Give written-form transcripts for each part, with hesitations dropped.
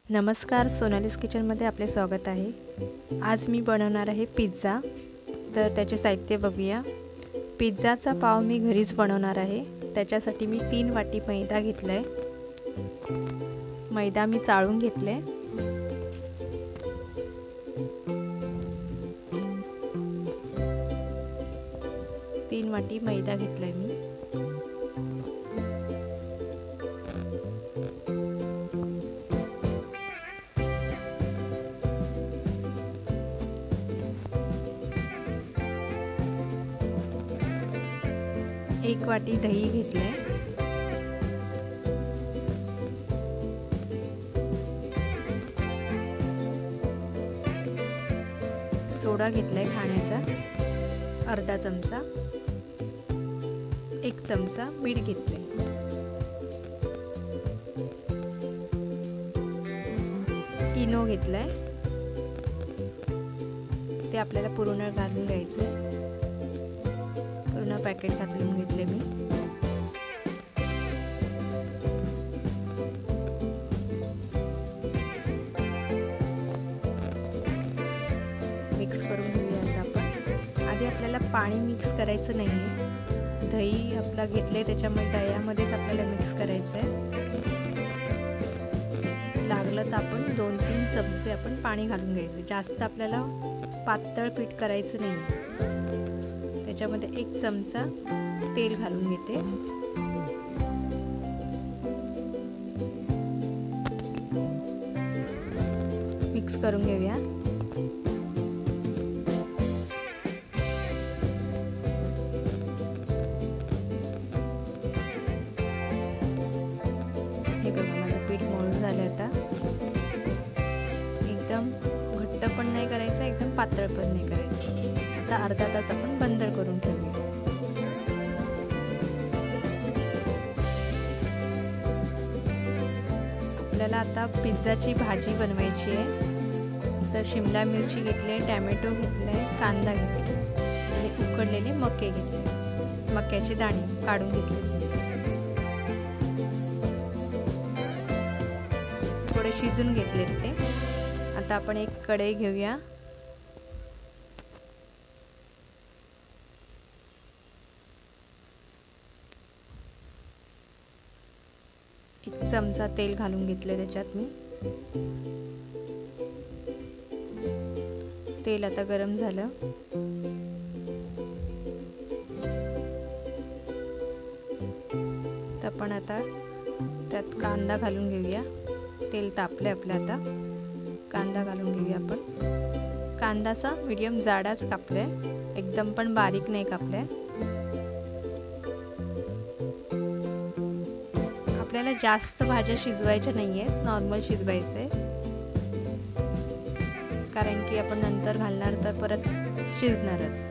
नमस्कार, सोनालीज किचनमध्ये आपले स्वागत आहे। आज मी बनवणार आहे पिझ्झा। तर त्याचे साहित्य बघूया। पिझ्झाचा पाव मी घरीच बनवणार आहे। त्याच्यासाठी मी 3 वाटी मैदा घेतलाय। मैदा मी चाळून घेतले। 3 वाटी मैदा घेतलाय मी। एक वाटी दही घेतले। सोडा घेतलाय खाण्याचा अर्धा चमचा। 1 चमचा मीठ घेतले। इनो घेतलाय, ते आपल्याला पूर्ण घालून घ्यायचं। पूर्ण पॅकेट घालून घेतले मी। मिक्स करून घेऊया आता आपण। आधी आपल्याला पाणी मिक्स करायचं नाही। दही आपला घेतले त्याच्यामध्ये दह्यामध्येच आपल्याला मिक्स करायचं आहे। लागलं तर आपण 2-3 चमचे आपण पाणी घालून घ्यायचं। जास्त आपल्याला पातळ पीठ करायचं नाही। त्याच्यामध्ये 1 चमचा तेल घालून घेते। मिक्स करून घेऊया। हे बघा, माझं पीठ मळून झालं। आता एकदम घट्ट पण नाही करायचं, एकदम पातळ पण नाही करायचं। आता अर्धा तास आपण बंद करून ठेवूया। आपल्याला आता पिझ्झाची भाजी बनवायची आहे। तर शिमला मिरची घेतली, टोमॅटो घेतलाय, कांदा घेतला आणि उकडलेले मके घेतले। मक्याचे दाणे काढून घेतले, थोडे शिजून घेतलेत ते। आता आपण एक कढई घेऊया। 1 चमचा तेल घालून घेतले त्याच्यात मी। तेल आता गरम झालं। तर आपण आता त्यात कांदा घालून घेऊया। तेल तापले आपलं, आता कांदा घालून घेऊया आपण। कांदाचा मीडियम जाडाच कापलाय, एकदम पण बारीक नाही कापलाय। आपल्याला जास्त भाज्या शिजवायच्या नाहीयेत, नॉर्मल शिजवायचे, कारण की आपण नंतर घालणार तर परत शिजणारच।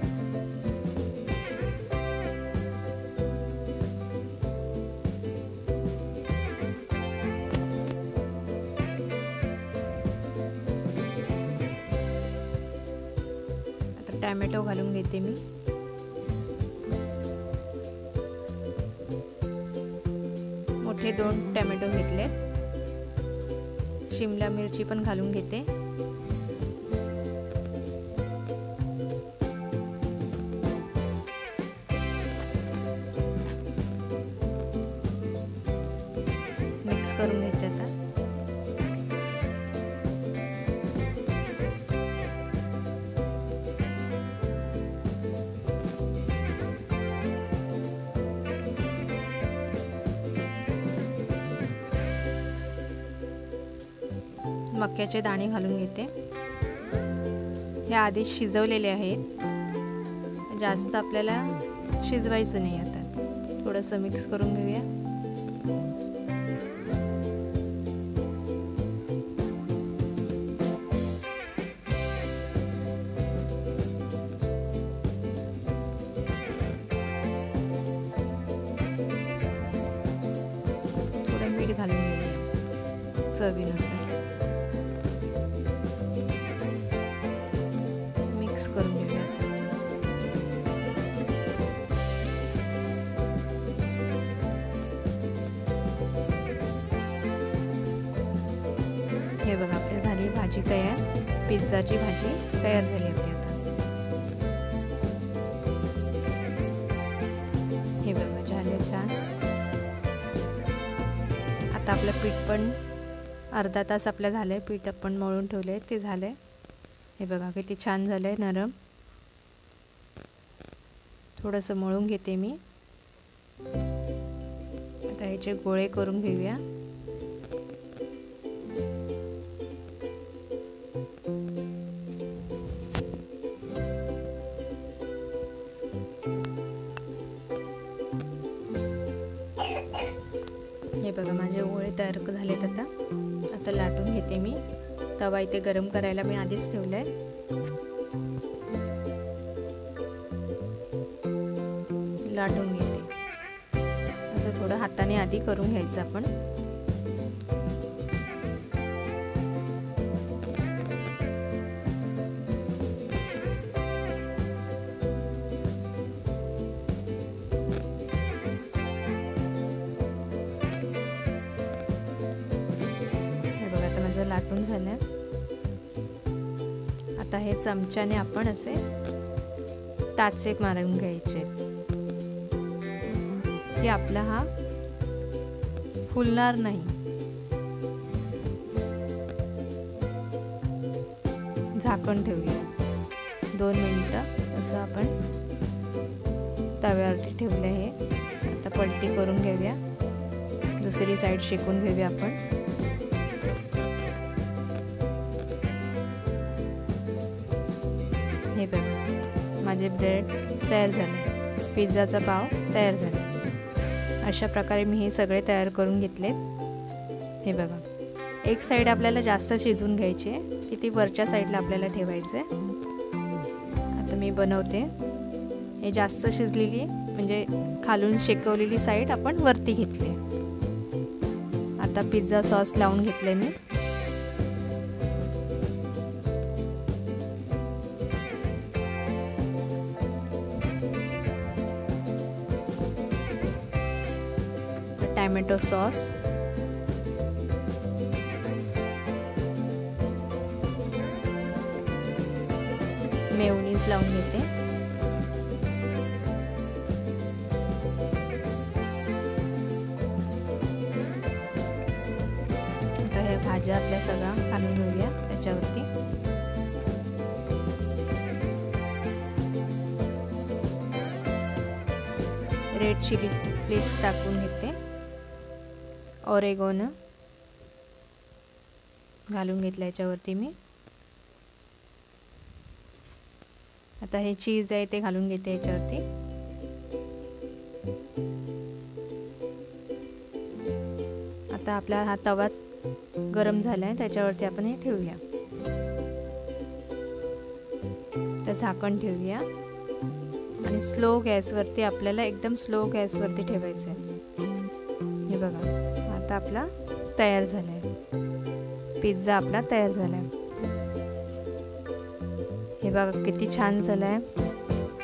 आता टोमॅटो घालून घेते मी। मोठे 2 टोमॅटो घेतले। शिमला मिरची पण घालून घेते। मिक्स करून घेते आता। मक्याचे दाणे घालून घेते। हे आधीच शिजवलेले आहेत, जास्त आपल्याला शिजवायचं नाही। आता थोडंसं मिक्स करून घेऊया। थोडं मीठ घालून घेऊया चवीनुसार। मिक्स करून घेऊया आता। हे बघा आपली झाली भाजी तयार, पिझ्झाची भाजी तयार झाली आपली आता। हे बघा झाले छान। आता आपलं पीठ पण अर्धा तास आपलं झालंय, पीठ आपण मळून ठेवलंय ते झालंय। हे बघा किती छान झालंय नरम। थोडंसं मळून घेते मी। आता ह्याचे गोळे करून घेऊया। हे बघा माझे गोळे तयार झालेत। आता लाटून घेते मी। तवा इथे गरम करायला मी आधीच ठेवलाय। लाटून घेते। असं थोडं हाताने आधी करून घ्यायचं आपण। लाटून झालं। आता हे चमच्याने आपण असे टाचे मारून घ्यायचे की आपला हा फुलणार नाही। झाकण ठेवूया 2 मिनिटं। असं आपण तव्यावरती ठेवले आहे। आता पलटी करून घेऊया, दुसरी साईड शेकून घेऊया आपण। हे बघा माझे ब्रेड तयार झाले, पिझ्झाचा पाव तयार झाला। अशा प्रकारे मी हे सगळे तयार करून घेतलेत। हे बघा एक साईड आपल्याला जास्त शिजून घ्यायची आहे की ती वरच्या साईडला आपल्याला ठेवायचं आहे। आता मी बनवते। हे जास्त शिजलेली म्हणजे खालून शेकवलेली साईड आपण वरती घेतली। आता पिझ्झा सॉस लावून घेतले मी। टोमॅटो सॉस, मेयोनीज लावून घेते। आता हे भाज्या आपल्या सगळ्या घालून घेऊया त्याच्यावरती। रेड चिली फ्लेक्स टाकून घेते। ऑरेगोनो घालून घेतलं याच्यावरती मी। आता हे चीज आहे ते घालून घेते याच्यावरती। आता आपला हा तवाच गरम झालाय, त्याच्यावरती आपण हे ठेवूया। तर झाकण ठेवूया आणि स्लो गॅसवरती, आपल्याला एकदम स्लो गॅसवरती ठेवायचं आहे। हे बघा आता आपला तयार झालाय, पिझ्झा आपला तयार झालाय। हे बघा किती छान झालाय,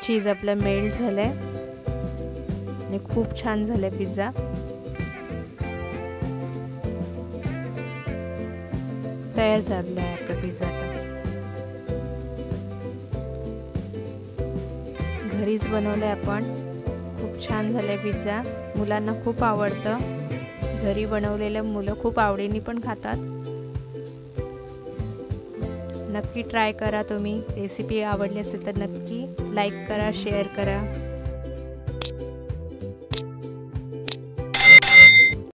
चीज आपलं मेल्ट झालंय आणि खूप छान झालंय पिझ्झा। तयार झालाय आपला पिझ्झा। आता घरीच बनवलंय आपण, खूप छान झालंय पिझ्झा। मुलांना खूप आवडतं, घरी बनवलेलं मुलं खूप आवडीने पण खातात। नक्की ट्राय करा तुम्ही। रेसिपी आवडली असेल तर नक्की लाईक करा, शेअर करा।